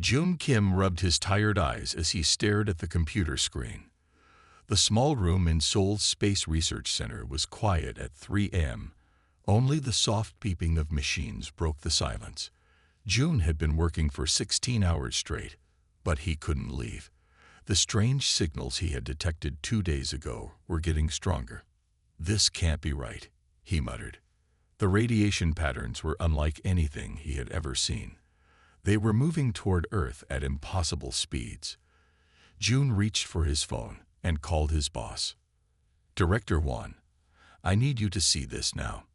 June Kim rubbed his tired eyes as he stared at the computer screen. The small room in Seoul's Space Research Center was quiet at 3 a.m. Only the soft beeping of machines broke the silence. June had been working for 16 hours straight, but he couldn't leave. The strange signals he had detected 2 days ago were getting stronger. "This can't be right," he muttered. The radiation patterns were unlike anything he had ever seen. They were moving toward Earth at impossible speeds. June reached for his phone and called his boss. "Director Wan, I need you to see this now."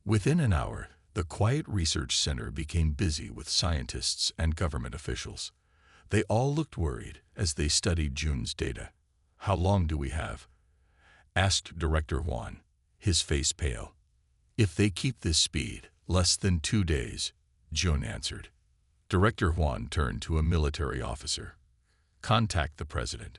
Within an hour, the quiet research center became busy with scientists and government officials. They all looked worried as they studied June's data. "How long do we have?" asked Director Wan, his face pale. "If they keep this speed, less than 2 days," June answered. Director Wan turned to a military officer. "Contact the president.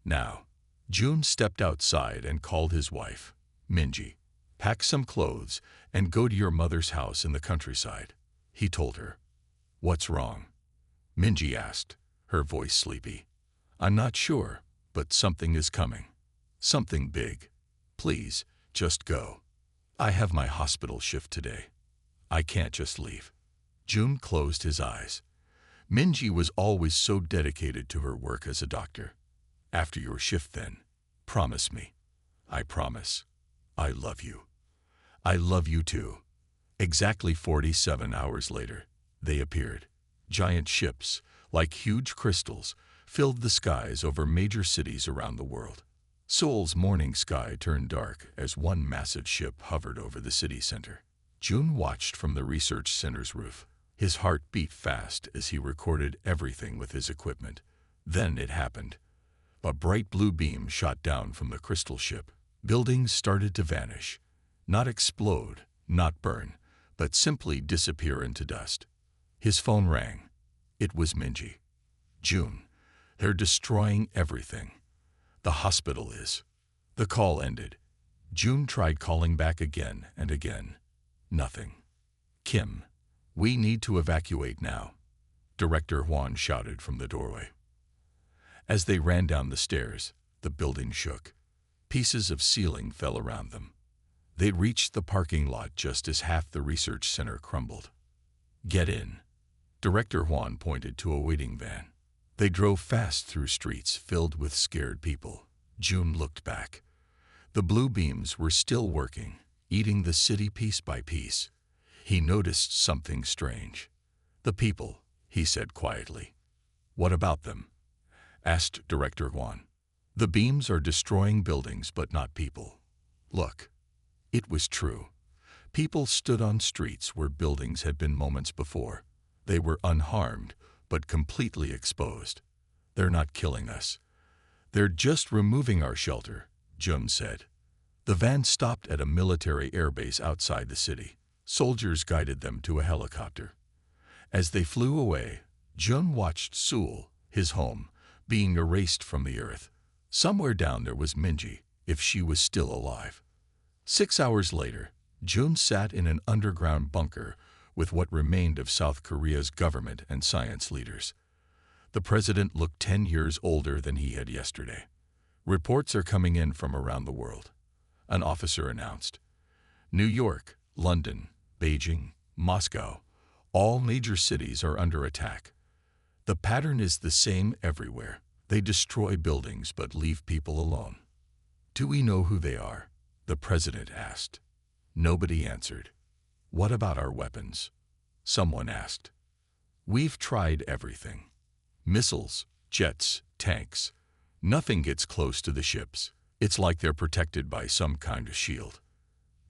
Now." June stepped outside and called his wife. "Minji, pack some clothes and go to your mother's house in the countryside," he told her. "What's wrong?" Minji asked, her voice sleepy. "I'm not sure, but something is coming. Something big. Please, just go. I have my hospital shift today. I can't just leave." June closed his eyes. Minji was always so dedicated to her work as a doctor. "After your shift then, promise me." "I promise. I love you." "I love you too." Exactly 47 hours later, they appeared. Giant ships, like huge crystals, filled the skies over major cities around the world. Seoul's morning sky turned dark as one massive ship hovered over the city center. June watched from the research center's roof. His heart beat fast as he recorded everything with his equipment. Then it happened. A bright blue beam shot down from the crystal ship. Buildings started to vanish. Not explode, not burn, but simply disappear into dust. His phone rang. It was Minji. "June, they're destroying everything. The hospital is." The call ended. June tried calling back again and again. Nothing. "Kim, we need to evacuate now," Director Hwan shouted from the doorway. As they ran down the stairs, the building shook. Pieces of ceiling fell around them. They reached the parking lot just as half the research center crumbled. "Get in." Director Hwan pointed to a waiting van. They drove fast through streets filled with scared people. June looked back. The blue beams were still working, eating the city piece by piece. He noticed something strange. "The people," he said quietly. "What about them?" asked Director Hwan. "The beams are destroying buildings but not people. Look." It was true. People stood on streets where buildings had been moments before. They were unharmed, but completely exposed. "They're not killing us. They're just removing our shelter," Jun said. The van stopped at a military airbase outside the city. Soldiers guided them to a helicopter. As they flew away, Jun watched Seoul, his home, being erased from the earth. Somewhere down there was Minji, if she was still alive. 6 hours later, Jun sat in an underground bunker with what remained of South Korea's government and science leaders. The president looked 10 years older than he had yesterday. "Reports are coming in from around the world," an officer announced. "New York, London, Beijing, Moscow, all major cities are under attack. The pattern is the same everywhere. They destroy buildings but leave people alone." "Do we know who they are?" the president asked. Nobody answered. "What about our weapons?" someone asked. "We've tried everything. Missiles, jets, tanks. Nothing gets close to the ships. It's like they're protected by some kind of shield."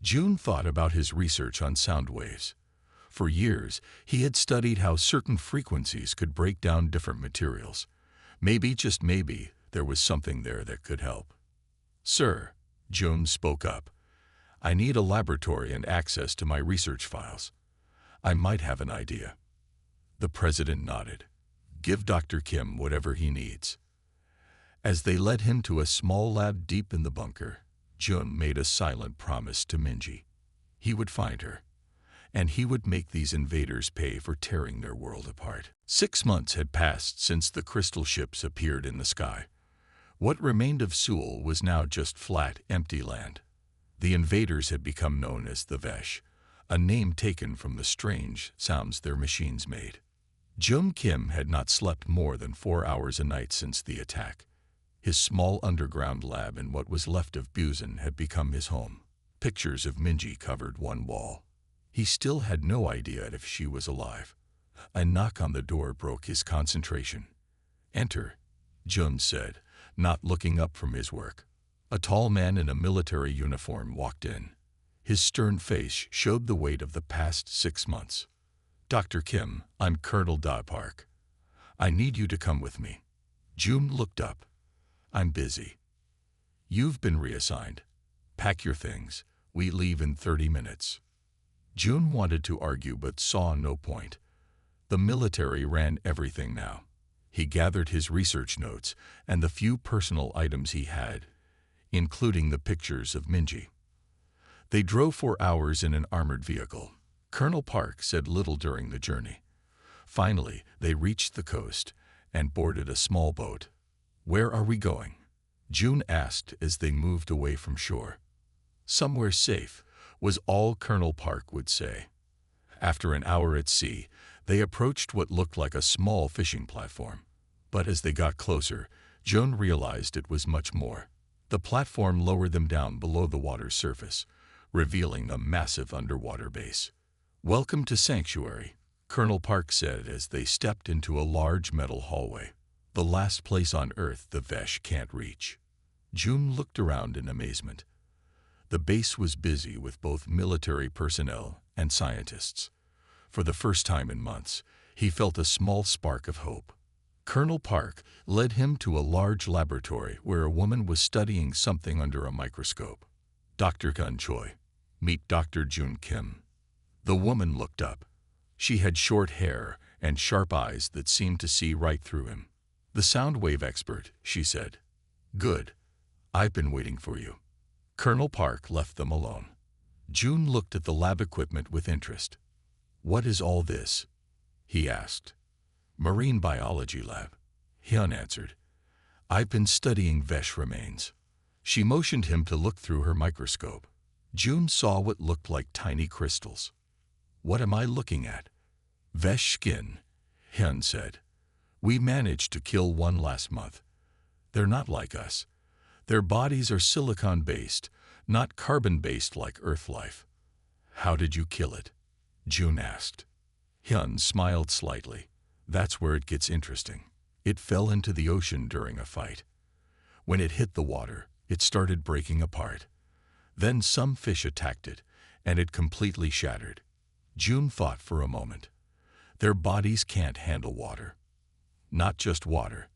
June thought about his research on sound waves. For years, he had studied how certain frequencies could break down different materials. Maybe, just maybe, there was something there that could help. "Sir," June spoke up, "I need a laboratory and access to my research files. I might have an idea." The president nodded. "Give Dr. Kim whatever he needs." As they led him to a small lab deep in the bunker, Jun made a silent promise to Minji. He would find her. and he would make these invaders pay for tearing their world apart. 6 months had passed since the crystal ships appeared in the sky. What remained of Seoul was now just flat, empty land. The invaders had become known as the Vesh, a name taken from the strange sounds their machines made. Jung Kim had not slept more than 4 hours a night since the attack. His small underground lab in what was left of Busan had become his home. Pictures of Minji covered one wall. He still had no idea if she was alive. A knock on the door broke his concentration. "Enter," Jun said, not looking up from his work. A tall man in a military uniform walked in. His stern face showed the weight of the past 6 months. "Dr. Kim, I'm Colonel Da Park. I need you to come with me." Jun looked up. "I'm busy." "You've been reassigned. Pack your things. We leave in 30 minutes. Jun wanted to argue but saw no point. The military ran everything now. He gathered his research notes and the few personal items he had, including the pictures of Minji. They drove for hours in an armored vehicle. Colonel Park said little during the journey. Finally, they reached the coast and boarded a small boat. "Where are we going?" Jun asked as they moved away from shore. "Somewhere safe," was all Colonel Park would say. After an hour at sea, they approached what looked like a small fishing platform. But as they got closer, Jun realized it was much more. The platform lowered them down below the water's surface, revealing a massive underwater base. "Welcome to Sanctuary," Colonel Park said as they stepped into a large metal hallway. "The last place on Earth the Vesh can't reach." Jun looked around in amazement. The base was busy with both military personnel and scientists. For the first time in months, he felt a small spark of hope. Colonel Park led him to a large laboratory where a woman was studying something under a microscope. "Dr. Gun Choi, meet Dr. Jun Kim." The woman looked up. She had short hair and sharp eyes that seemed to see right through him. "The sound wave expert," she said. "Good. I've been waiting for you." Colonel Park left them alone. Jun looked at the lab equipment with interest. "What is all this?" he asked. "Marine biology lab," Hyun answered. "I've been studying Vesh remains." She motioned him to look through her microscope. Jun saw what looked like tiny crystals. "What am I looking at?" "Vesh skin," Hyun said. "We managed to kill one last month. They're not like us. Their bodies are silicon-based, not carbon-based like Earth life." "How did you kill it?" Jun asked. Hyun smiled slightly. "That's where it gets interesting. It fell into the ocean during a fight. When it hit the water, it started breaking apart. Then some fish attacked it, and it completely shattered." Jun thought for a moment. "Their bodies can't handle water." "Not just water,"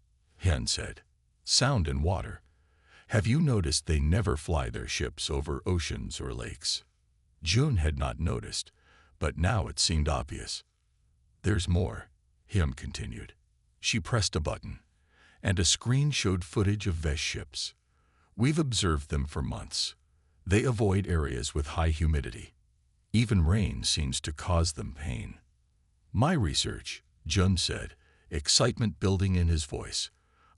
Hyun said. "Sound and water. Have you noticed they never fly their ships over oceans or lakes?" Jun had not noticed, but now it seemed obvious. "There's more," Hyun continued. She pressed a button, and a screen showed footage of Vesh ships. "We've observed them for months. They avoid areas with high humidity. Even rain seems to cause them pain." "My research," Jun said, excitement building in his voice.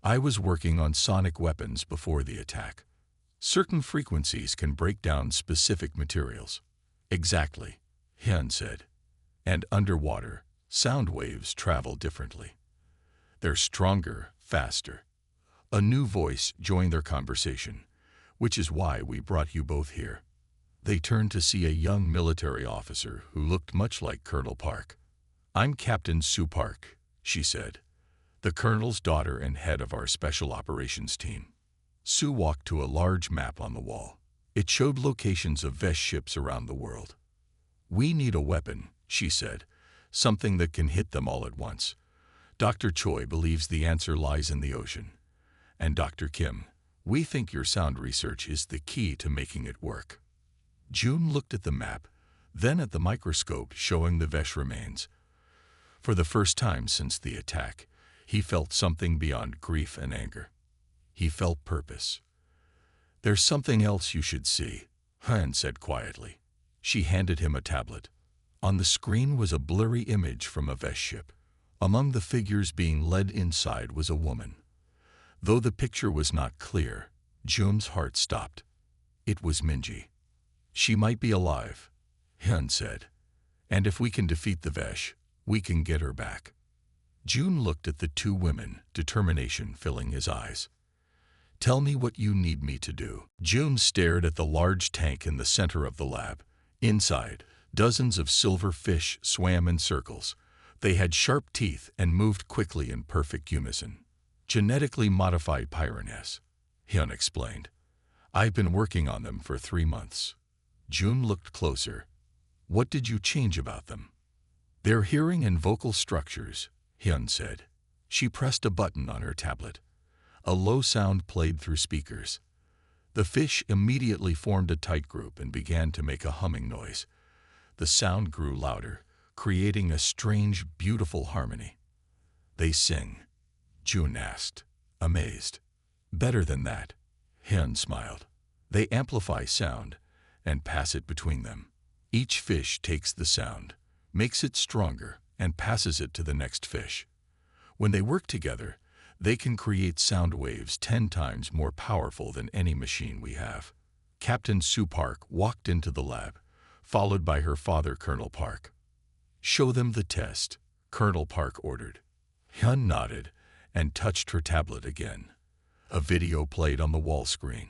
"I was working on sonic weapons before the attack. Certain frequencies can break down specific materials." "Exactly," Hyun said. "And underwater, sound waves travel differently. They're stronger, faster." A new voice joined their conversation, "Which is why we brought you both here." They turned to see a young military officer who looked much like Colonel Park. "I'm Captain Sue Park," she said, "the colonel's daughter and head of our special operations team." Sue walked to a large map on the wall. It showed locations of Vesh ships around the world. "We need a weapon," she said, "something that can hit them all at once. Dr. Choi believes the answer lies in the ocean. And Dr. Kim, we think your sound research is the key to making it work." Jun looked at the map, then at the microscope showing the Vesh remains. For the first time since the attack, he felt something beyond grief and anger. He felt purpose. "There's something else you should see," Hyun said quietly. She handed him a tablet. On the screen was a blurry image from a Vesh ship. Among the figures being led inside was a woman. Though the picture was not clear, Jum's heart stopped. It was Minji. She might be alive, Hyun said. And if we can defeat the Vesh, we can get her back. Jun looked at the two women, determination filling his eyes. Tell me what you need me to do. Jun stared at the large tank in the center of the lab. Inside, dozens of silver fish swam in circles. They had sharp teeth and moved quickly in perfect unison. Genetically modified piranhas, Hyun explained. I've been working on them for 3 months. Jun looked closer. What did you change about them? Their hearing and vocal structures, Hyun said. She pressed a button on her tablet. A low sound played through speakers. The fish immediately formed a tight group and began to make a humming noise. The sound grew louder, creating a strange, beautiful harmony. They sing, Jun asked, amazed. Better than that, Hyun smiled. They amplify sound and pass it between them. Each fish takes the sound, makes it stronger, and passes it to the next fish. When they work together, they can create sound waves 10 times more powerful than any machine we have. Captain Soo Park walked into the lab, followed by her father, Colonel Park. Show them the test, Colonel Park ordered. Hyun nodded and touched her tablet again. A video played on the wall screen.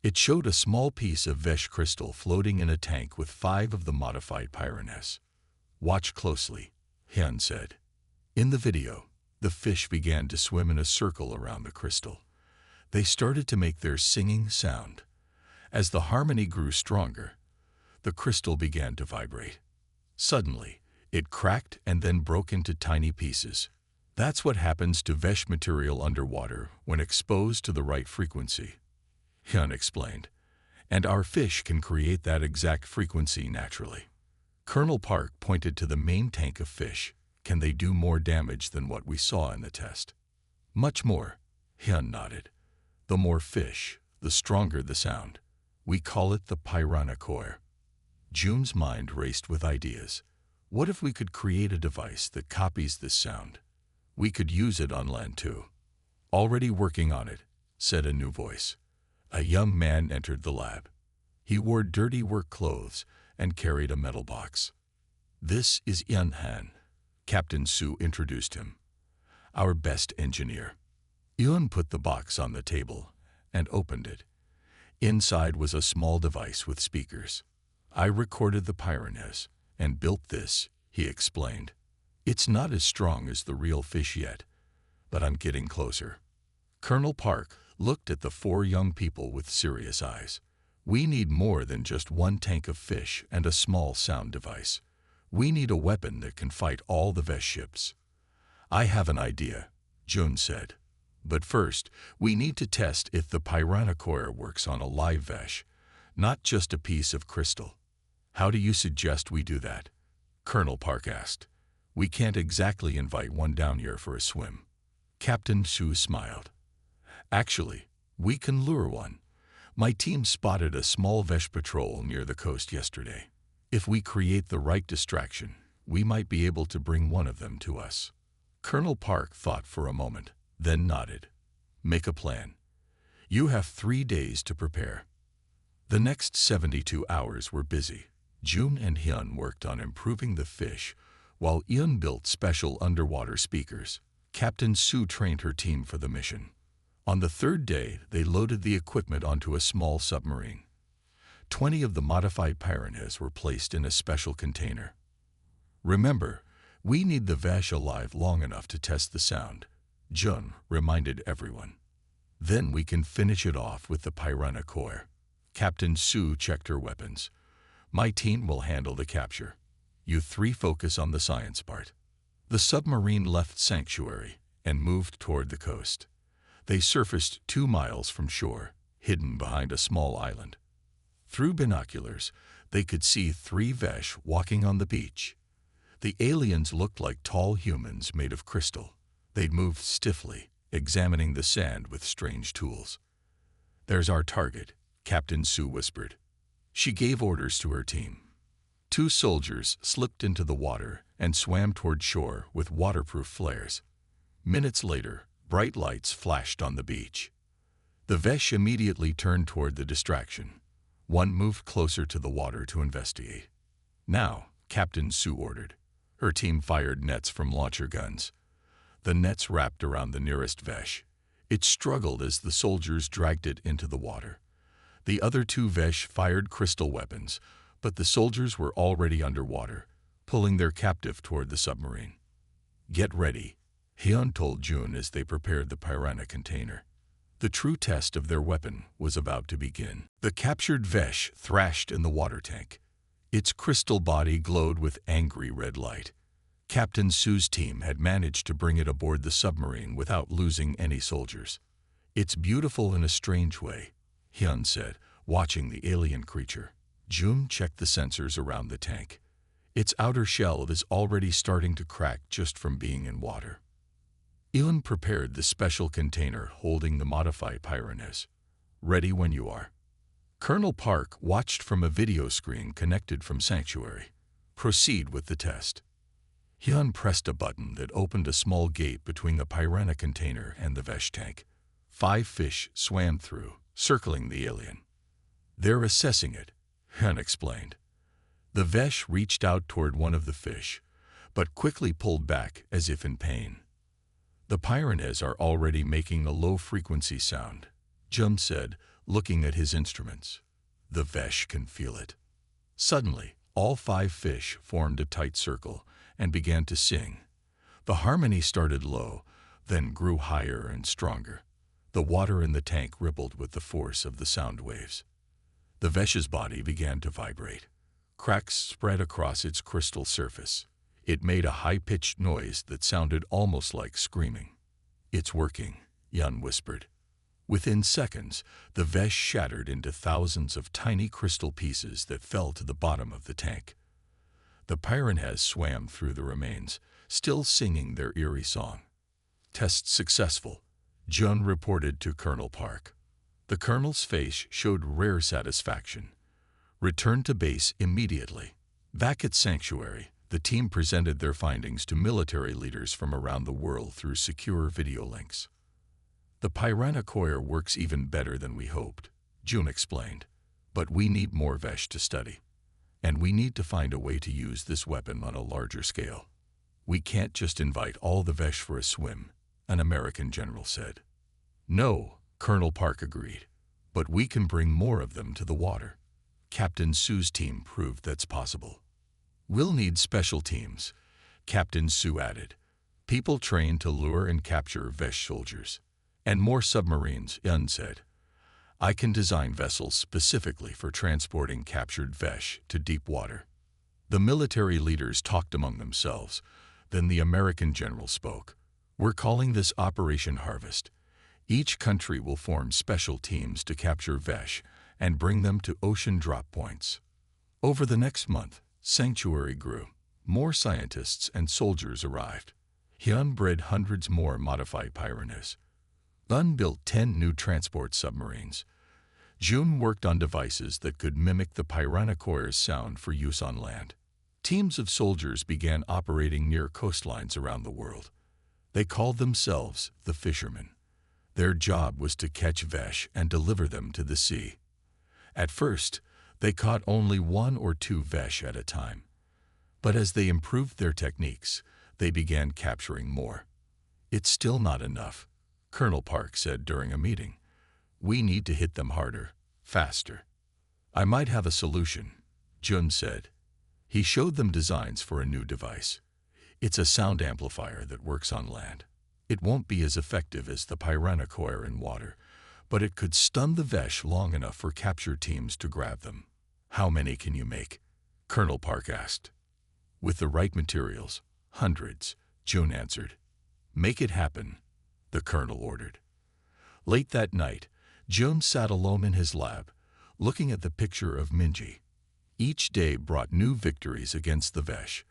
It showed a small piece of Vesh crystal floating in a tank with 5 of the modified piranhas. Watch closely, Hyun said. In the video, the fish began to swim in a circle around the crystal. They started to make their singing sound. As the harmony grew stronger, the crystal began to vibrate. Suddenly, it cracked and then broke into tiny pieces. That's what happens to Vesh material underwater when exposed to the right frequency, Hyun explained. And our fish can create that exact frequency naturally. Colonel Park pointed to the main tank of fish. Can they do more damage than what we saw in the test? Much more, Hyun nodded. The more fish, the stronger the sound. We call it the Piranha core. Jun's mind raced with ideas. What if we could create a device that copies this sound? We could use it on land too. Already working on it, said a new voice. A young man entered the lab. He wore dirty work clothes and carried a metal box. This is Yun Han, Captain Soo introduced him. Our best engineer. Yun put the box on the table and opened it. Inside was a small device with speakers. I recorded the piranhas and built this, he explained. It's not as strong as the real fish yet, but I'm getting closer. Colonel Park looked at the 4 young people with serious eyes. We need more than just 1 tank of fish and a small sound device. We need a weapon that can fight all the Vesh ships. I have an idea, Jun said. But first, we need to test if the Piranha core works on a live Vesh, not just a piece of crystal. How do you suggest we do that? Colonel Park asked. We can't exactly invite one down here for a swim. Captain Soo smiled. Actually, we can lure one. My team spotted a small Vesh patrol near the coast yesterday. If we create the right distraction, we might be able to bring one of them to us. Colonel Park thought for a moment, then nodded. Make a plan. You have 3 days to prepare. The next 72 hours were busy. Jun and Hyun worked on improving the fish, while Yun built special underwater speakers. Captain Soo trained her team for the mission. On the 3rd day, they loaded the equipment onto a small submarine. 20 of the modified piranhas were placed in a special container. Remember, we need the Vesh alive long enough to test the sound, Jun reminded everyone. Then we can finish it off with the Piranha core. Captain Soo checked her weapons. My team will handle the capture. You 3 focus on the science part. The submarine left Sanctuary and moved toward the coast. They surfaced 2 miles from shore, hidden behind a small island. Through binoculars, they could see 3 Vesh walking on the beach. The aliens looked like tall humans made of crystal. They'd moved stiffly, examining the sand with strange tools. There's our target, Captain Soo whispered. She gave orders to her team. Two soldiers slipped into the water and swam toward shore with waterproof flares. Minutes later, bright lights flashed on the beach. The Vesh immediately turned toward the distraction. One moved closer to the water to investigate. Now, Captain Sue ordered. Her team fired nets from launcher guns. The nets wrapped around the nearest Vesh. It struggled as the soldiers dragged it into the water. The other two Vesh fired crystal weapons, but the soldiers were already underwater, pulling their captive toward the submarine. "Get ready," Hyun told June as they prepared the Piranha container. The true test of their weapon was about to begin. The captured Vesh thrashed in the water tank. Its crystal body glowed with angry red light. Captain Sue's team had managed to bring it aboard the submarine without losing any soldiers. "It's beautiful in a strange way," Hyun said, watching the alien creature. June checked the sensors around the tank. Its outer shell is already starting to crack just from being in water. Hyun prepared the special container holding the modified Piranhas. "Ready when you are." Colonel Park watched from a video screen connected from Sanctuary. "Proceed with the test." Hyun pressed a button that opened a small gate between the Piranha container and the Vesh tank. 5 fish swam through, circling the alien. "They're assessing it," Hyun explained. The Vesh reached out toward one of the fish, but quickly pulled back as if in pain. "The Piranhas are already making a low-frequency sound," Jum said, looking at his instruments. "The Vesh can feel it." Suddenly, all 5 fish formed a tight circle and began to sing. The harmony started low, then grew higher and stronger. The water in the tank rippled with the force of the sound waves. The Vesh's body began to vibrate. Cracks spread across its crystal surface. It made a high-pitched noise that sounded almost like screaming. "It's working," Hyun whispered. Within seconds, the Vesh shattered into thousands of tiny crystal pieces that fell to the bottom of the tank. The Piranhas swam through the remains, still singing their eerie song. "Test successful," Jun reported to Colonel Park. The colonel's face showed rare satisfaction. "Return to base immediately." Back at Sanctuary, the team presented their findings to military leaders from around the world through secure video links. "The Piranha coir works even better than we hoped," June explained. "But we need more Vesh to study. And we need to find a way to use this weapon on a larger scale. We can't just invite all the Vesh for a swim," an American general said. "No," Colonel Park agreed. "But we can bring more of them to the water." Captain Sue's team proved that's possible. "We'll need special teams," Captain Sue added. "People trained to lure and capture Vesh soldiers. And more submarines," Hyun said. "I can design vessels specifically for transporting captured Vesh to deep water." The military leaders talked among themselves. Then the American general spoke. "We're calling this Operation Harvest. Each country will form special teams to capture Vesh and bring them to ocean drop points." Over the next month, Sanctuary grew. More scientists and soldiers arrived. Hyun bred hundreds more modified Piranhas. Hyun built 10 new transport submarines. June worked on devices that could mimic the Piranha coir's sound for use on land. Teams of soldiers began operating near coastlines around the world. They called themselves the Fishermen. Their job was to catch Vesh and deliver them to the sea. At first, they caught only 1 or 2 Vesh at a time. But as they improved their techniques, they began capturing more. "It's still not enough," Colonel Park said during a meeting. "We need to hit them harder, faster." "I might have a solution," Jun said. He showed them designs for a new device. It's a sound amplifier that works on land. It won't be as effective as the Piranha coir in water, but it could stun the Vesh long enough for capture teams to grab them. "How many can you make?" Colonel Park asked. "With the right materials, hundreds," June answered. "Make it happen," the colonel ordered. Late that night, June sat alone in his lab, looking at the picture of Minji. Each day brought new victories against the Vesh,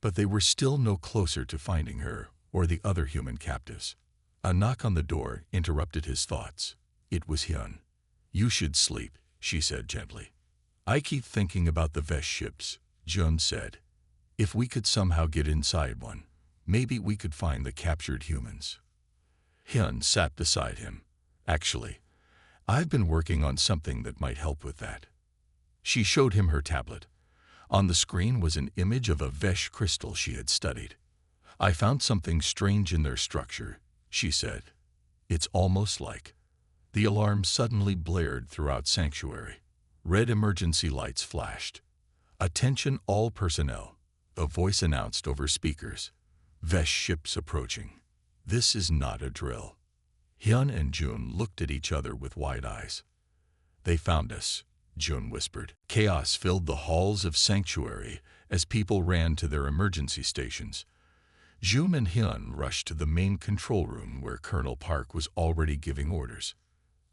but they were still no closer to finding her or the other human captives. A knock on the door interrupted his thoughts. It was Hyun. "You should sleep," she said gently. "I keep thinking about the Vesh ships," Jun said. If we could somehow get inside one, maybe we could find the captured humans. Hyun sat beside him. Actually, I've been working on something that might help with that. She showed him her tablet. On the screen was an image of a Vesh crystal she had studied. I found something strange in their structure, she said. It's almost like. The alarm suddenly blared throughout Sanctuary. Red emergency lights flashed. Attention all personnel, a voice announced over speakers. Vesh ships approaching. This is not a drill. Hyun and Jun looked at each other with wide eyes. They found us, Jun whispered. Chaos filled the halls of Sanctuary as people ran to their emergency stations. Jun and Hyun rushed to the main control room where Colonel Park was already giving orders.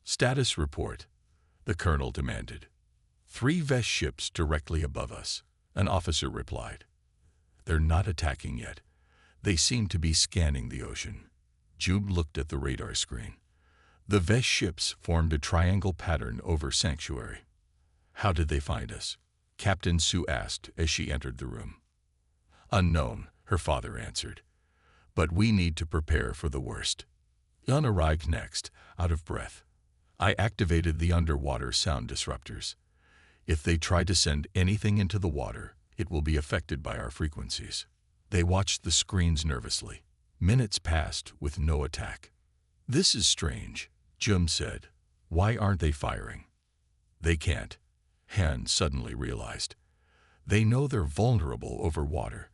Status report, the colonel demanded. 3 Vesh ships directly above us, an officer replied. They're not attacking yet. They seem to be scanning the ocean. Jun looked at the radar screen. The Vesh ships formed a triangle pattern over Sanctuary. How did they find us? Captain Sue asked as she entered the room. Unknown, her father answered. But we need to prepare for the worst. Hyun arrived next, out of breath. I activated the underwater sound disruptors. If they try to send anything into the water, it will be affected by our frequencies. They watched the screens nervously. Minutes passed with no attack. This is strange, Jun said. Why aren't they firing? They can't, Han suddenly realized. They know they're vulnerable over water.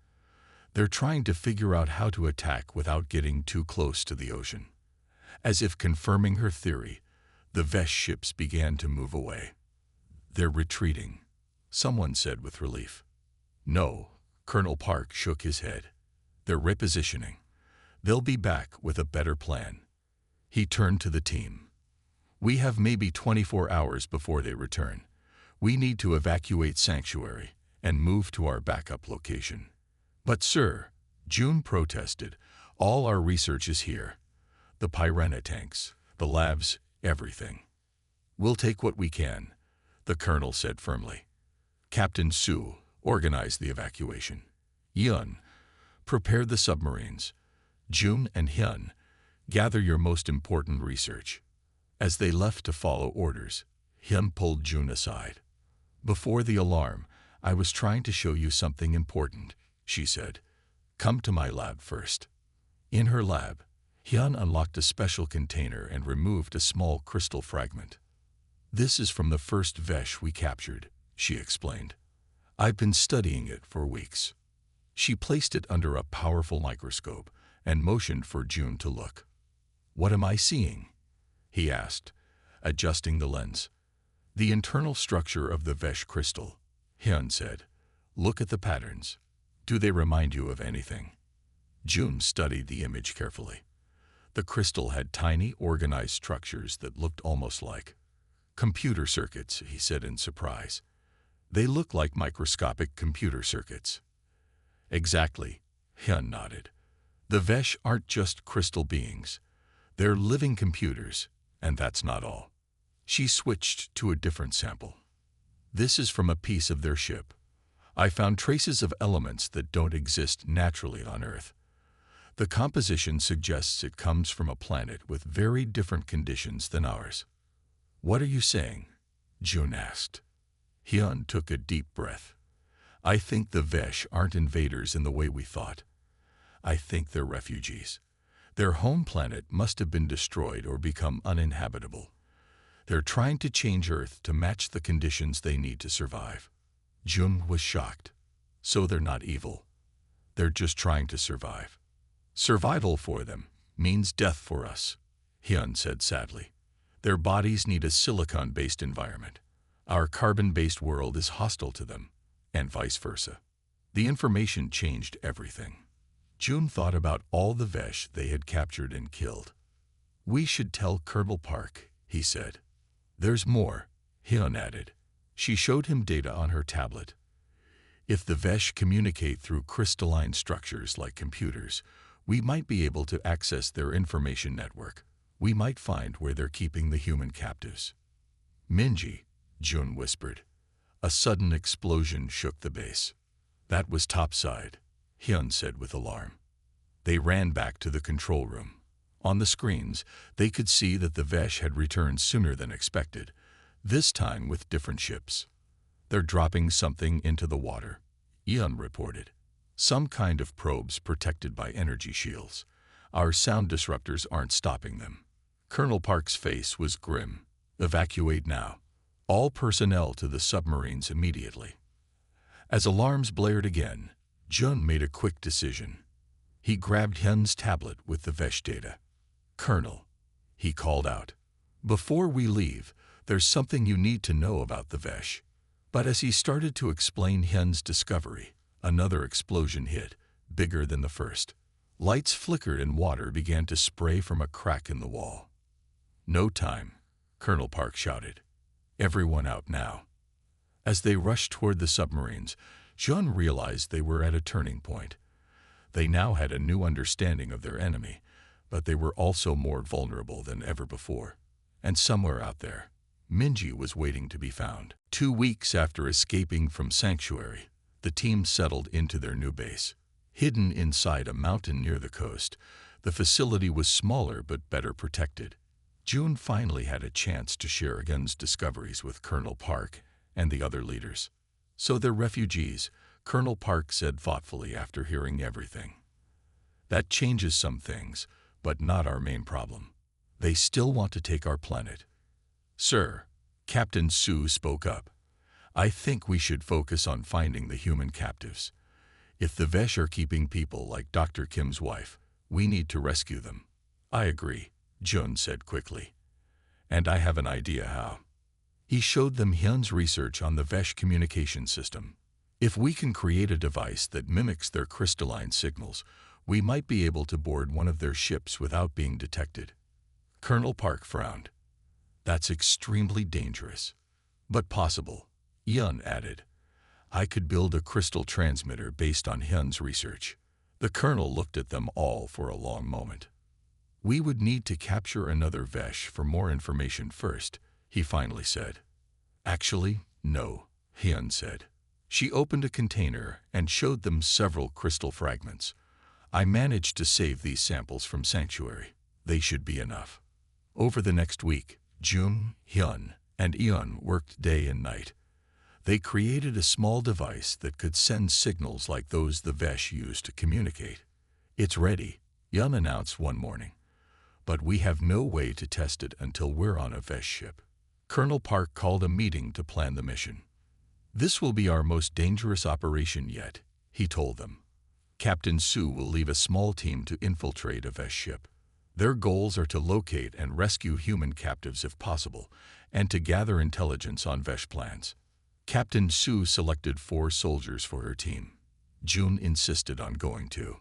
They're trying to figure out how to attack without getting too close to the ocean. As if confirming her theory, the Vesh ships began to move away. They're retreating, someone said with relief. No, Colonel Park shook his head. They're repositioning. They'll be back with a better plan. He turned to the team. We have maybe 24 hours before they return. We need to evacuate Sanctuary and move to our backup location. But sir, Jun protested, all our research is here. The Piranha tanks, the labs, everything. We'll take what we can, the colonel said firmly. Captain Sue organized the evacuation. Hyun prepared the submarines. Jun and Hyun, gather your most important research. As they left to follow orders, Hyun pulled Jun aside. Before the alarm, I was trying to show you something important, she said. Come to my lab first. In her lab, Hyun unlocked a special container and removed a small crystal fragment. This is from the first Vesh we captured, she explained. I've been studying it for weeks. She placed it under a powerful microscope and motioned for Jun to look. What am I seeing? He asked, adjusting the lens. The internal structure of the Vesh crystal, Hyun said. Look at the patterns. Do they remind you of anything? Jun studied the image carefully. The crystal had tiny, organized structures that looked almost like computer circuits, he said in surprise. They look like microscopic computer circuits. Exactly, Hyun nodded. The Vesh aren't just crystal beings. They're living computers, and that's not all. She switched to a different sample. This is from a piece of their ship. I found traces of elements that don't exist naturally on Earth. The composition suggests it comes from a planet with very different conditions than ours. What are you saying? Jun asked. Hyun took a deep breath. I think the Vesh aren't invaders in the way we thought. I think they're refugees. Their home planet must have been destroyed or become uninhabitable. They're trying to change Earth to match the conditions they need to survive. Jun was shocked. So they're not evil. They're just trying to survive. Survival for them means death for us, Hyun said sadly. Their bodies need a silicon-based environment. Our carbon-based world is hostile to them, and vice versa. The information changed everything. Jun thought about all the Vesh they had captured and killed. We should tell Colonel Park, he said. There's more, Hyun added. She showed him data on her tablet. If the Vesh communicate through crystalline structures like computers, we might be able to access their information network. We might find where they're keeping the human captives. Minji, Jun whispered. A sudden explosion shook the base. That was topside, Hyun said with alarm. They ran back to the control room. On the screens, they could see that the Vesh had returned sooner than expected, this time with different ships. They're dropping something into the water, Hyun reported. Some kind of probes protected by energy shields. Our sound disruptors aren't stopping them. Colonel Park's face was grim. Evacuate now. All personnel to the submarines immediately. As alarms blared again, Jun made a quick decision. He grabbed Hyun's tablet with the Vesh data. Colonel, he called out. Before we leave, there's something you need to know about the Vesh. But as he started to explain Hyun's discovery, another explosion hit, bigger than the first. Lights flickered and water began to spray from a crack in the wall. No time, Colonel Park shouted. Everyone out now. As they rushed toward the submarines, Jun realized they were at a turning point. They now had a new understanding of their enemy, but they were also more vulnerable than ever before. And somewhere out there, Minji was waiting to be found. 2 weeks after escaping from Sanctuary, the team settled into their new base. Hidden inside a mountain near the coast, the facility was smaller but better protected. June finally had a chance to share Hyun's discoveries with Colonel Park and the other leaders. So they're refugees, Colonel Park said thoughtfully after hearing everything. That changes some things, but not our main problem. They still want to take our planet. Sir, Captain Su spoke up. I think we should focus on finding the human captives. If the Vesh are keeping people like Dr. Kim's wife, we need to rescue them. I agree, Jun said quickly. And I have an idea how. He showed them Hyun's research on the Vesh communication system. If we can create a device that mimics their crystalline signals, we might be able to board one of their ships without being detected. Colonel Park frowned. That's extremely dangerous. But possible, Hyun added. I could build a crystal transmitter based on Hyun's research. The colonel looked at them all for a long moment. We would need to capture another Vesh for more information first, he finally said. Actually, no, Hyun said. She opened a container and showed them several crystal fragments. I managed to save these samples from Sanctuary. They should be enough. Over the next week, Jung, Hyun, and Eun worked day and night. They created a small device that could send signals like those the Vesh used to communicate. It's ready, Hyun announced one morning. But we have no way to test it until we're on a Vesh ship. Colonel Park called a meeting to plan the mission. This will be our most dangerous operation yet, he told them. Captain Su will leave a small team to infiltrate a Vesh ship. Their goals are to locate and rescue human captives if possible, and to gather intelligence on Vesh plans. Captain Su selected 4 soldiers for her team. Jun insisted on going too.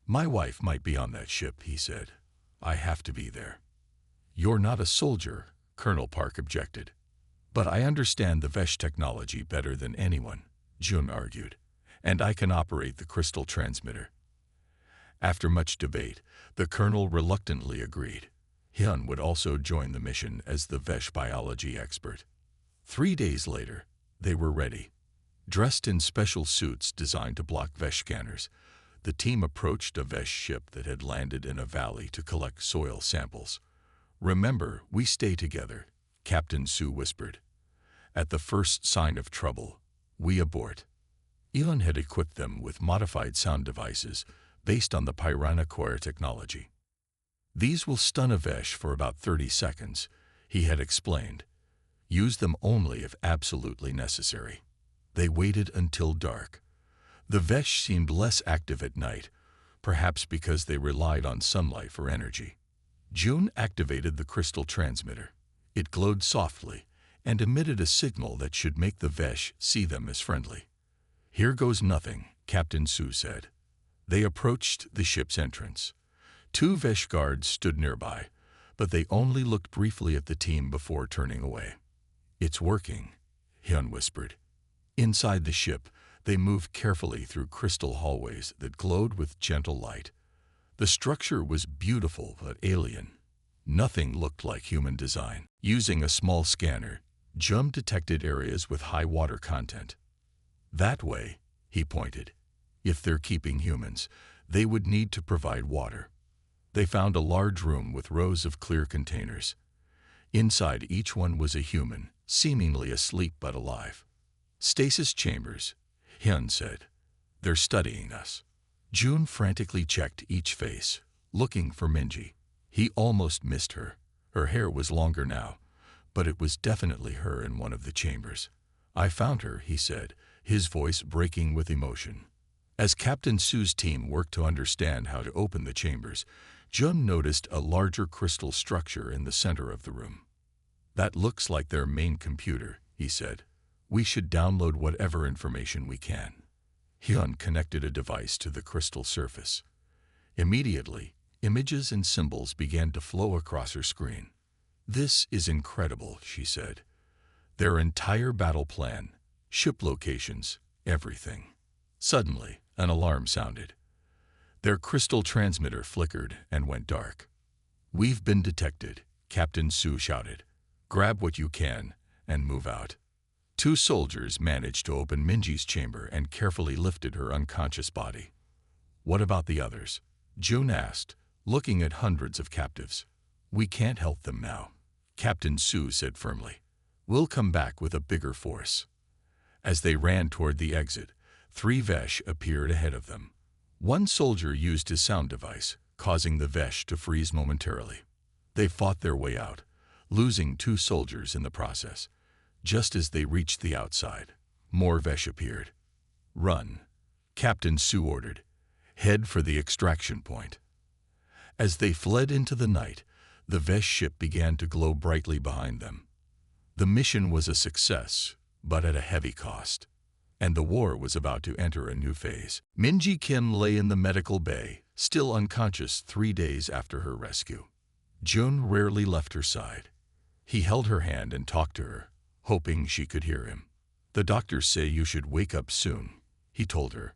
My wife might be on that ship, he said. I have to be there. You're not a soldier, Colonel Park objected. But I understand the Vesh technology better than anyone, Jun argued, and I can operate the crystal transmitter. After much debate, the colonel reluctantly agreed. Hyun would also join the mission as the Vesh biology expert. 3 days later, they were ready. Dressed in special suits designed to block Vesh scanners, the team approached a Vesh ship that had landed in a valley to collect soil samples. Remember, we stay together, Captain Su whispered. At the first sign of trouble, we abort. Elon had equipped them with modified sound devices based on the Piranha core technology. These will stun a Vesh for about 30 seconds, he had explained. Use them only if absolutely necessary. They waited until dark. The Vesh seemed less active at night, perhaps because they relied on sunlight for energy. June activated the crystal transmitter. It glowed softly and emitted a signal that should make the Vesh see them as friendly. Here goes nothing, Captain Su said. They approached the ship's entrance. 2 Vesh guards stood nearby, but they only looked briefly at the team before turning away. It's working, Hyun whispered. Inside the ship, they moved carefully through crystal hallways that glowed with gentle light. The structure was beautiful but alien. Nothing looked like human design. Using a small scanner, Jum detected areas with high water content. That way, He pointed. If they're keeping humans, they would need to provide water. They found a large room with rows of clear containers. Inside each one was a human, seemingly asleep but alive. Stasis chambers, Hyun said. They're studying us. June frantically checked each face, looking for Minji. He almost missed her. Her hair was longer now, but it was definitely her in one of the chambers. I found her, he said, his voice breaking with emotion. As Captain Su's team worked to understand how to open the chambers, Jun noticed a larger crystal structure in the center of the room. That looks like their main computer, he said. We should download whatever information we can. Hyun connected a device to the crystal surface. Immediately, images and symbols began to flow across her screen. This is incredible, she said. Their entire battle plan, ship locations, everything. Suddenly, an alarm sounded. Their crystal transmitter flickered and went dark. We've been detected, Captain Su shouted. Grab what you can and move out. 2 soldiers managed to open Minji's chamber and carefully lifted her unconscious body. What about the others? June asked, looking at hundreds of captives. We can't help them now, Captain Su said firmly. We'll come back with a bigger force. As they ran toward the exit, 3 Vesh appeared ahead of them. One soldier used his sound device, causing the Vesh to freeze momentarily. They fought their way out, losing 2 soldiers in the process. Just as they reached the outside, more Vesh appeared. Run, Captain Su ordered. Head for the extraction point. As they fled into the night, the Vesh ship began to glow brightly behind them. The mission was a success, but at a heavy cost. And the war was about to enter a new phase. Minji Kim lay in the medical bay, still unconscious 3 days after her rescue. Jun rarely left her side. He held her hand and talked to her, hoping she could hear him. The doctors say you should wake up soon, he told her.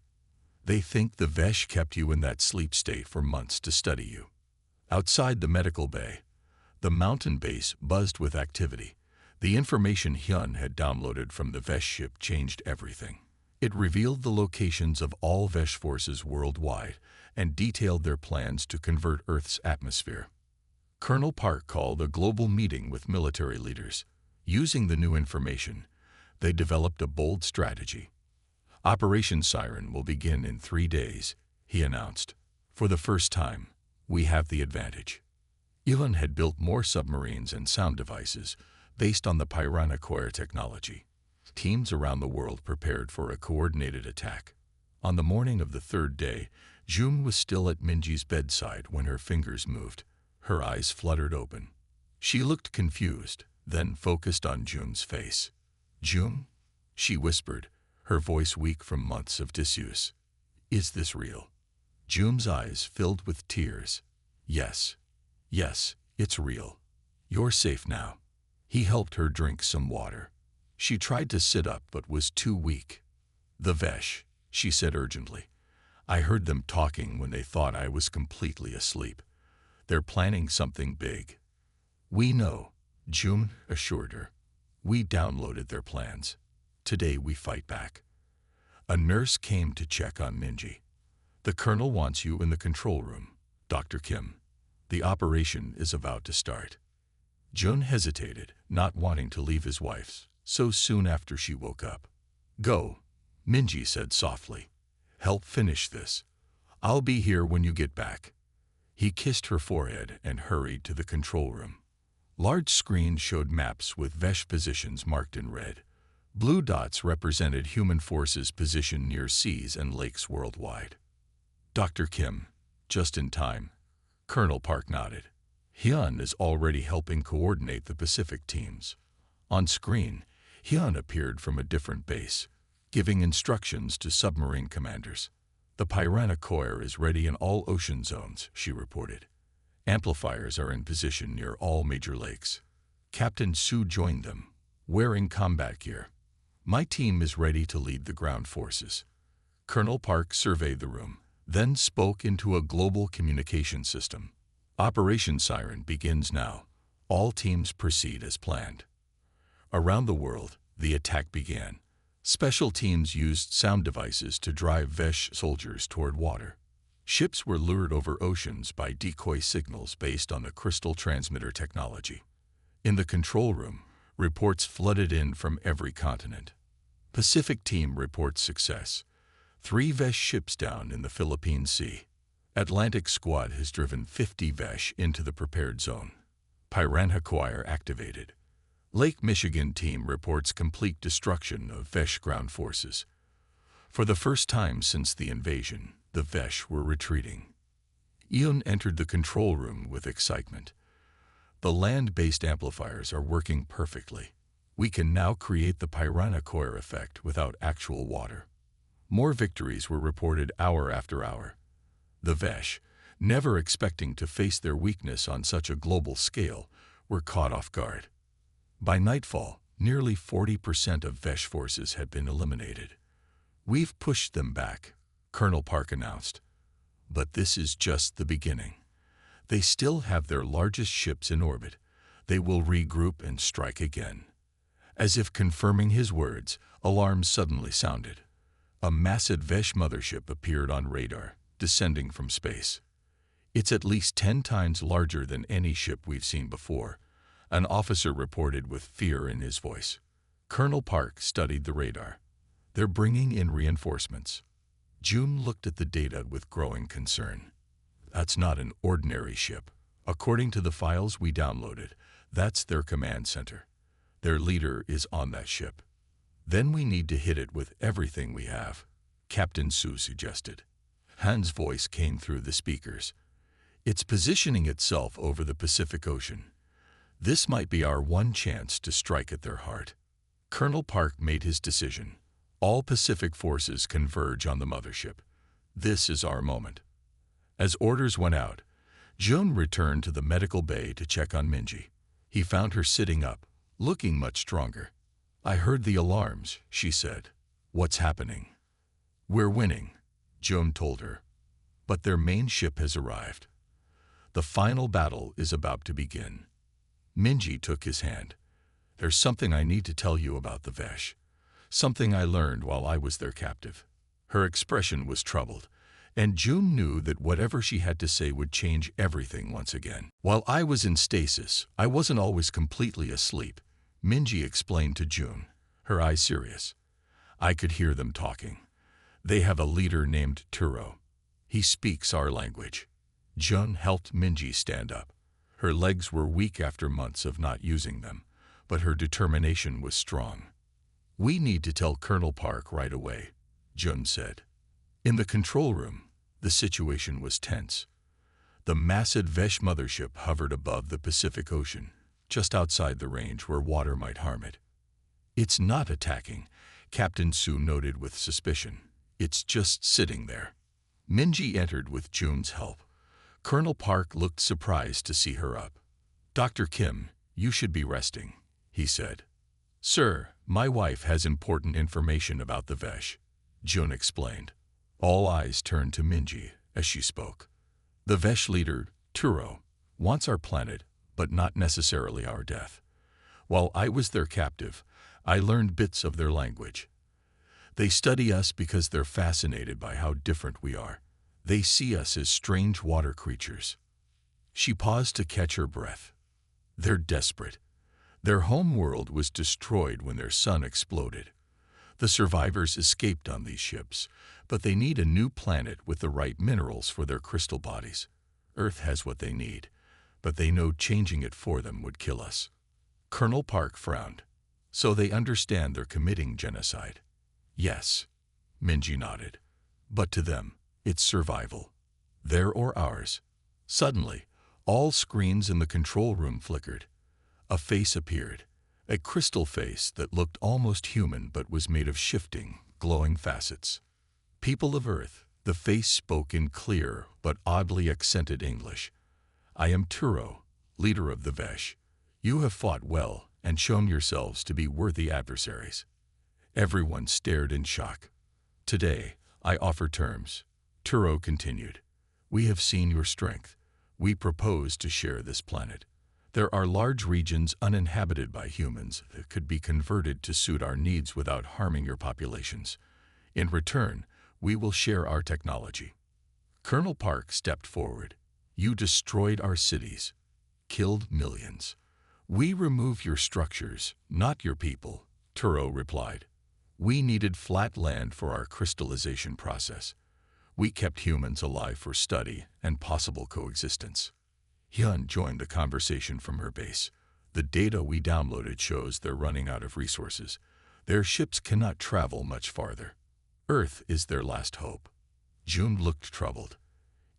They think the Vesh kept you in that sleep state for months to study you. Outside the medical bay, the mountain base buzzed with activity. The information Hyun had downloaded from the Vesh ship changed everything. It revealed the locations of all Vesh forces worldwide and detailed their plans to convert Earth's atmosphere. Colonel Park called a global meeting with military leaders. Using the new information, they developed a bold strategy. Operation Siren will begin in 3 days, he announced. For the first time, we have the advantage. Elon had built more submarines and sound devices based on the Piranha core technology. Teams around the world prepared for a coordinated attack. On the morning of the 3rd day, June was still at Minji's bedside when her fingers moved. Her eyes fluttered open. She looked confused, then focused on June's face. June? She whispered, her voice weak from months of disuse. Is this real? June's eyes filled with tears. Yes, it's real. You're safe now. He helped her drink some water. She tried to sit up but was too weak. The Vesh, she said urgently. I heard them talking when they thought I was completely asleep. They're planning something big. We know, June assured her. We downloaded their plans. Today we fight back. A nurse came to check on Minji. The colonel wants you in the control room, Dr. Kim. The operation is about to start. Jun hesitated, not wanting to leave his wife so soon after she woke up. Go, Minji said softly. Help finish this. I'll be here when you get back. He kissed her forehead and hurried to the control room. Large screens showed maps with Vesh positions marked in red. Blue dots represented human forces positioned near seas and lakes worldwide. Dr. Kim, just in time. Colonel Park nodded. Hyun is already helping coordinate the Pacific teams. On screen, Hyun appeared from a different base, giving instructions to submarine commanders. The Piranha core is ready in all ocean zones, she reported. Amplifiers are in position near all major lakes. Captain Su joined them, wearing combat gear. My team is ready to lead the ground forces. Colonel Park surveyed the room, then spoke into a global communication system. Operation Siren begins now. All teams proceed as planned. Around the world, the attack began. Special teams used sound devices to drive Vesh soldiers toward water. Ships were lured over oceans by decoy signals based on the crystal transmitter technology. In the control room, reports flooded in from every continent. Pacific team reports success. 3 Vesh ships down in the Philippine Sea. Atlantic squad has driven 50 Vesh into the prepared zone. Piranha choir activated. Lake Michigan team reports complete destruction of Vesh ground forces. For the first time since the invasion, the Vesh were retreating. Ion entered the control room with excitement. The land-based amplifiers are working perfectly. We can now create the Piranha choir effect without actual water. More victories were reported hour after hour. The Vesh, never expecting to face their weakness on such a global scale, were caught off guard. By nightfall, nearly 40% of Vesh forces had been eliminated. "We've pushed them back," Colonel Park announced. But this is just the beginning. They still have their largest ships in orbit. They will regroup and strike again. As if confirming his words, alarms suddenly sounded. A massive Vesh mothership appeared on radar, descending from space. It's at least 10 times larger than any ship we've seen before, an officer reported with fear in his voice. Colonel Park studied the radar. They're bringing in reinforcements. June looked at the data with growing concern. That's not an ordinary ship. According to the files we downloaded, that's their command center. Their leader is on that ship. Then we need to hit it with everything we have, Captain Su suggested. Han's voice came through the speakers. It's positioning itself over the Pacific Ocean. This might be our one chance to strike at their heart. Colonel Park made his decision. All Pacific forces converge on the mothership. This is our moment. As orders went out, June returned to the medical bay to check on Minji. He found her sitting up, looking much stronger. "I heard the alarms," she said. "What's happening?" "We're winning," June told her. "But their main ship has arrived. The final battle is about to begin." Minji took his hand. "There's something I need to tell you about the Vesh. Something I learned while I was their captive." Her expression was troubled, and June knew that whatever she had to say would change everything once again. "While I was in stasis, I wasn't always completely asleep," Minji explained to June, her eyes serious. "I could hear them talking. They have a leader named Turo. He speaks our language." June helped Minji stand up. Her legs were weak after months of not using them, but her determination was strong. "We need to tell Colonel Park right away," June said. In the control room, the situation was tense. The massive Vesh mothership hovered above the Pacific Ocean, just outside the range where water might harm it. "It's not attacking," Captain Su noted with suspicion. "It's just sitting there." Minji entered with June's help. Colonel Park looked surprised to see her up. "Dr. Kim, you should be resting," he said. "Sir, my wife has important information about the Vesh," June explained. All eyes turned to Minji as she spoke. "The Vesh leader, Turo, wants our planet, but not necessarily our death. While I was their captive, I learned bits of their language. They study us because they're fascinated by how different we are. They see us as strange water creatures." She paused to catch her breath. "They're desperate. Their home world was destroyed when their sun exploded. The survivors escaped on these ships, but they need a new planet with the right minerals for their crystal bodies. Earth has what they need, but they know changing it for them would kill us." Colonel Park frowned. "So they understand they're committing genocide?" "Yes," Minji nodded. "But to them, it's survival. Their or ours." Suddenly, all screens in the control room flickered. A face appeared, a crystal face that looked almost human but was made of shifting, glowing facets. "People of Earth," the face spoke in clear but oddly accented English. "I am Turo, leader of the Vesh. You have fought well and shown yourselves to be worthy adversaries." Everyone stared in shock. "Today, I offer terms," Turo continued. "We have seen your strength. We propose to share this planet. There are large regions uninhabited by humans that could be converted to suit our needs without harming your populations. In return, we will share our technology. Colonel Park stepped forward. You destroyed our cities, killed millions. We remove your structures, not your people, Turo replied. We needed flat land for our crystallization process. We kept humans alive for study and possible coexistence. Hyun joined the conversation from her base. The data we downloaded shows they're running out of resources. Their ships cannot travel much farther. Earth is their last hope. June looked troubled.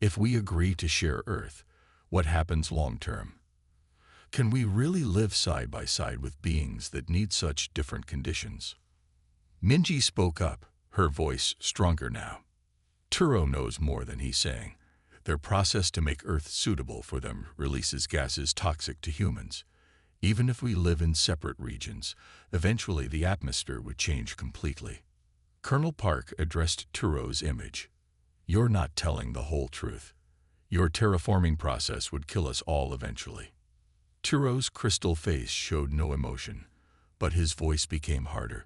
If we agree to share Earth, what happens long term? Can we really live side by side with beings that need such different conditions? Minji spoke up, her voice stronger now. Turo knows more than he's saying. Their process to make Earth suitable for them releases gases toxic to humans. Even if we live in separate regions, eventually the atmosphere would change completely. Colonel Park addressed Turo's image. You're not telling the whole truth. Your terraforming process would kill us all eventually. Turo's crystal face showed no emotion, but his voice became harder.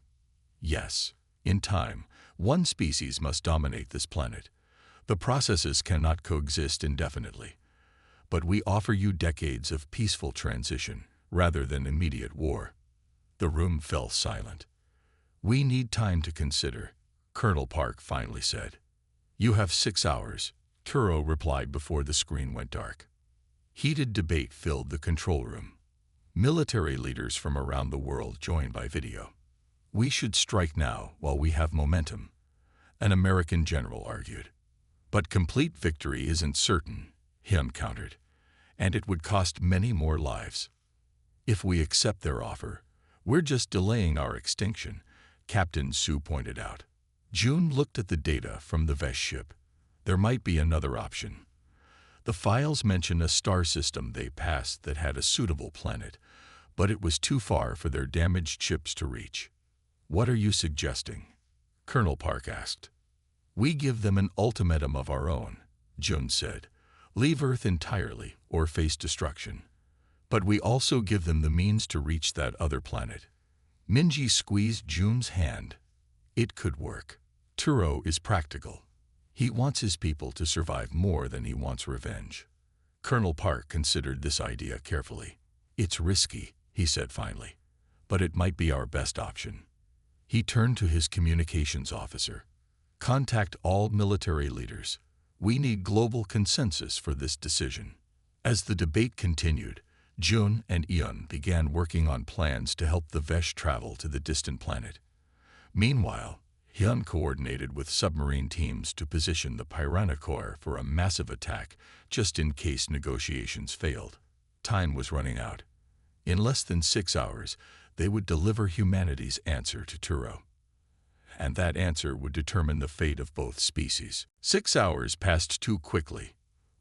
Yes, in time, one species must dominate this planet. The processes cannot coexist indefinitely. But we offer you decades of peaceful transition rather than immediate war. The room fell silent. We need time to consider, Colonel Park finally said. You have 6 hours, Turo replied before the screen went dark. Heated debate filled the control room. Military leaders from around the world joined by video. We should strike now while we have momentum, an American general argued. But complete victory isn't certain, Hyun countered, and it would cost many more lives. If we accept their offer, we're just delaying our extinction, Captain Su pointed out. June looked at the data from the Vesh ship. There might be another option. The files mention a star system they passed that had a suitable planet, but it was too far for their damaged ships to reach. What are you suggesting? Colonel Park asked. We give them an ultimatum of our own, June said. Leave Earth entirely or face destruction. But we also give them the means to reach that other planet. Minji squeezed June's hand. It could work. Turo is practical. He wants his people to survive more than he wants revenge. Colonel Park considered this idea carefully. It's risky, he said finally, but it might be our best option. He turned to his communications officer. Contact all military leaders. We need global consensus for this decision. As the debate continued, June and Eun began working on plans to help the Vesh travel to the distant planet. Meanwhile, Hyun coordinated with submarine teams to position the Piranha Corps for a massive attack just in case negotiations failed. Time was running out. In less than 6 hours, they would deliver humanity's answer to Turo. And that answer would determine the fate of both species. 6 hours passed too quickly.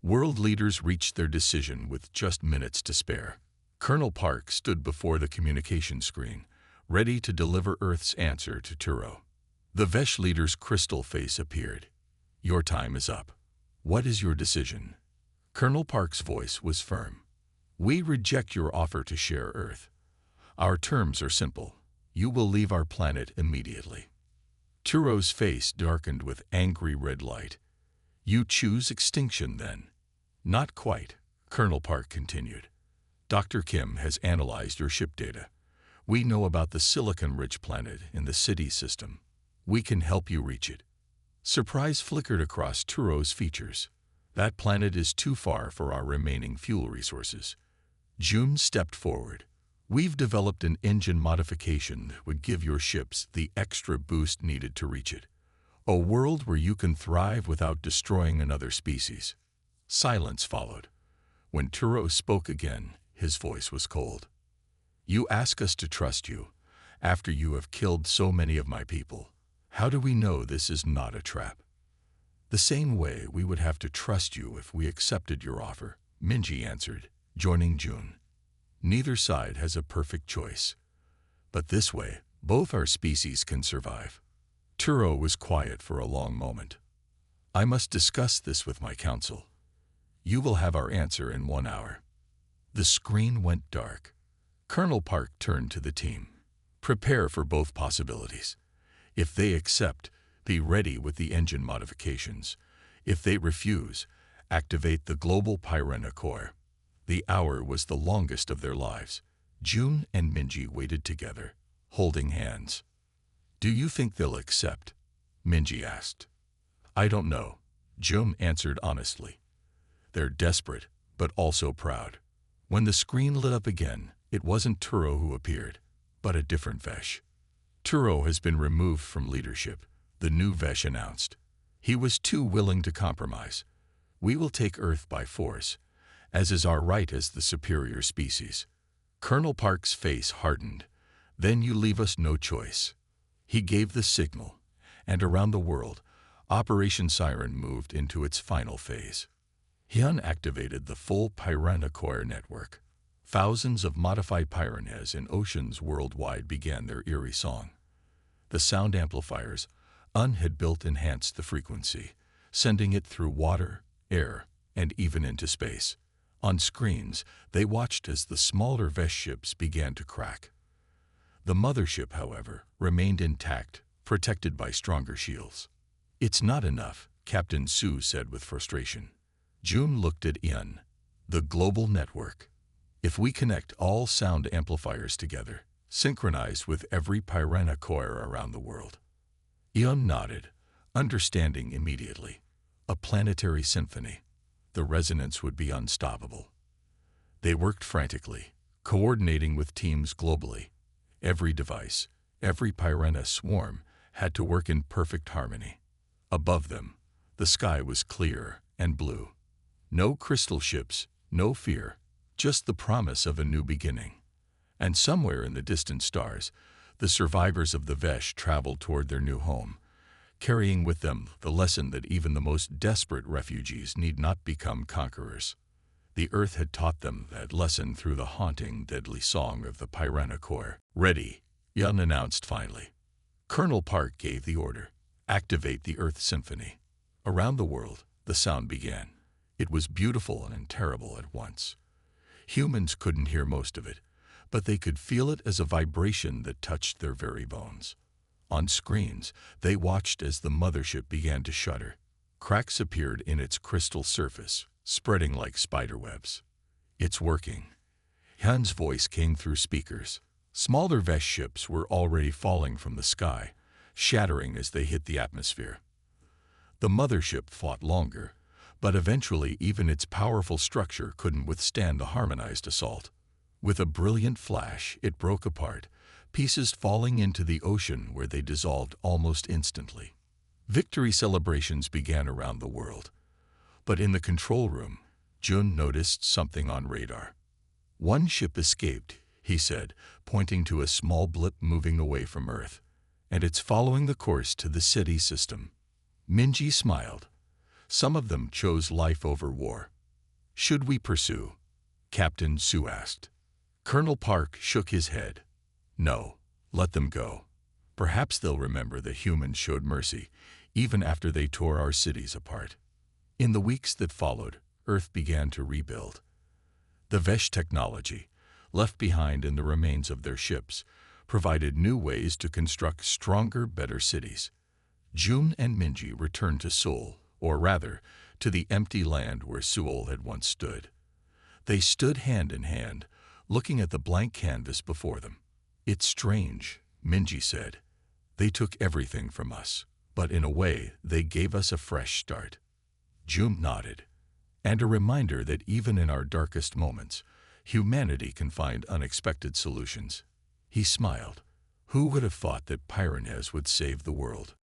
World leaders reached their decision with just minutes to spare. Colonel Park stood before the communication screen, ready to deliver Earth's answer to Turo. The Vesh leader's crystal face appeared. Your time is up. What is your decision? Colonel Park's voice was firm. We reject your offer to share Earth. Our terms are simple. You will leave our planet immediately. Turo's face darkened with angry red light. You choose extinction then? Not quite, Colonel Park continued. Dr. Kim has analyzed your ship data. We know about the silicon-rich planet in the city system. We can help you reach it. Surprise flickered across Turo's features. That planet is too far for our remaining fuel resources. June stepped forward. We've developed an engine modification that would give your ships the extra boost needed to reach it. A world where you can thrive without destroying another species. Silence followed. When Turo spoke again, his voice was cold. You ask us to trust you, after you have killed so many of my people. How do we know this is not a trap? The same way we would have to trust you if we accepted your offer, Minji answered, joining June. Neither side has a perfect choice. But this way, both our species can survive. Turo was quiet for a long moment. I must discuss this with my council. You will have our answer in 1 hour. The screen went dark. Colonel Park turned to the team. Prepare for both possibilities. If they accept, be ready with the engine modifications. If they refuse, activate the global Piranha core. The hour was the longest of their lives. June and Minji waited together, holding hands. Do you think they'll accept? Minji asked. I don't know, June answered honestly. They're desperate, but also proud. When the screen lit up again, it wasn't Turo who appeared, but a different Vesh. Turo has been removed from leadership, the new Vesh announced. He was too willing to compromise. We will take Earth by force, as is our right as the superior species. Colonel Park's face hardened. Then you leave us no choice. He gave the signal, and around the world, Operation Siren moved into its final phase. Hyun activated the full Piranha core network. Thousands of modified piranhas in oceans worldwide began their eerie song. The sound amplifiers had built enhanced the frequency, sending it through water, air, and even into space. On screens, they watched as the smaller Vesh ships began to crack. The mothership, however, remained intact, protected by stronger shields. It's not enough, Captain Su said with frustration. June looked at Ian. The global network. If we connect all sound amplifiers together, synchronized with every Piranha core around the world. Ian nodded, understanding immediately. A planetary symphony. The resonance would be unstoppable. They worked frantically, coordinating with teams globally. Every device, every Piranha swarm had to work in perfect harmony. Above them, the sky was clear and blue. No crystal ships, no fear, just the promise of a new beginning. And somewhere in the distant stars, the survivors of the Vesh traveled toward their new home, carrying with them the lesson that even the most desperate refugees need not become conquerors. The Earth had taught them that lesson through the haunting, deadly song of the Piranha core. Ready, Yun announced finally. Colonel Park gave the order. Activate the Earth Symphony. Around the world, the sound began. It was beautiful and terrible at once. Humans couldn't hear most of it, but they could feel it as a vibration that touched their very bones. On screens, they watched as the mothership began to shudder. Cracks appeared in its crystal surface, spreading like spiderwebs. It's working. Hyun's voice came through speakers. Smaller Vesh ships were already falling from the sky, shattering as they hit the atmosphere. The mothership fought longer, but eventually even its powerful structure couldn't withstand the harmonized assault. With a brilliant flash, it broke apart, pieces falling into the ocean where they dissolved almost instantly. Victory celebrations began around the world. But in the control room, Jun noticed something on radar. One ship escaped, he said, pointing to a small blip moving away from Earth, and it's following the course to the city system. Minji smiled. Some of them chose life over war. Should we pursue? Captain Su asked. Colonel Park shook his head. No, let them go. Perhaps they'll remember that humans showed mercy, even after they tore our cities apart. In the weeks that followed, Earth began to rebuild. The Vesh technology, left behind in the remains of their ships, provided new ways to construct stronger, better cities. June and Minji returned to Seoul, or rather, to the empty land where Seoul had once stood. They stood hand in hand, looking at the blank canvas before them. It's strange, Minji said. They took everything from us, but in a way, they gave us a fresh start. June nodded, and a reminder that even in our darkest moments, humanity can find unexpected solutions. He smiled. Who would have thought that piranhas would save the world?